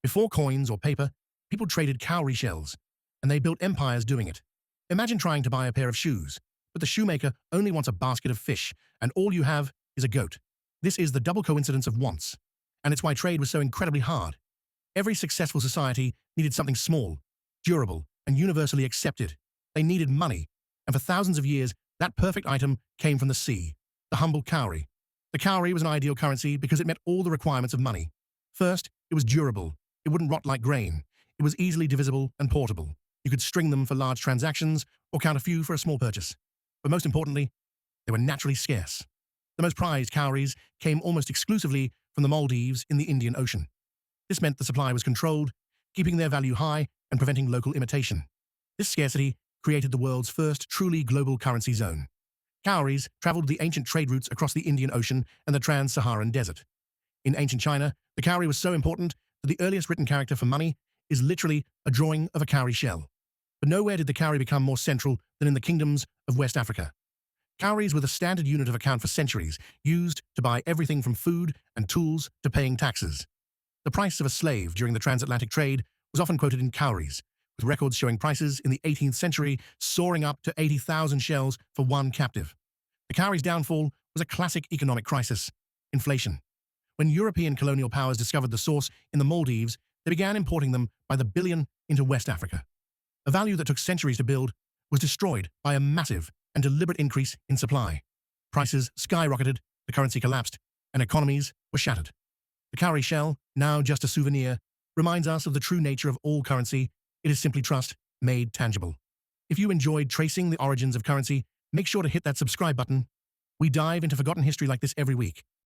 Before coins or paper, people traded cowrie shells, and they built empires doing it. Imagine trying to buy a pair of shoes, but the shoemaker only wants a basket of fish, and all you have is a goat. This is the double coincidence of wants, and it's why trade was so incredibly hard. Every successful society needed something small, durable, and universally accepted. They needed money, and for thousands of years, that perfect item came from the sea, the humble cowrie. The cowrie was an ideal currency because it met all the requirements of money. First, it was durable. It wouldn't rot like grain. It was easily divisible and portable. You could string them for large transactions or count a few for a small purchase. But most importantly, they were naturally scarce. The most prized cowries came almost exclusively from the Maldives in the Indian Ocean. This meant the supply was controlled, keeping their value high and preventing local imitation. This scarcity created the world's first truly global currency zone. Cowries traveled the ancient trade routes across the Indian Ocean and the trans-Saharan desert. In ancient China, the cowrie was so important that the earliest written character for money is literally a drawing of a cowrie shell. But nowhere did the cowrie become more central than in the kingdoms of West Africa. Cowries were the standard unit of account for centuries, used to buy everything from food and tools to paying taxes. The price of a slave during the transatlantic trade was often quoted in cowries, with records showing prices in the 18th century soaring up to 80,000 shells for one captive. The cowrie's downfall was a classic economic crisis: inflation. When European colonial powers discovered the source in the Maldives, they began importing them by the billion into West Africa. A value that took centuries to build was destroyed by a massive and deliberate increase in supply. Prices skyrocketed, the currency collapsed, and economies were shattered. The cowrie shell, now just a souvenir, reminds us of the true nature of all currency. It is simply trust made tangible. If you enjoyed tracing the origins of currency, make sure to hit that subscribe button. We dive into forgotten history like this every week.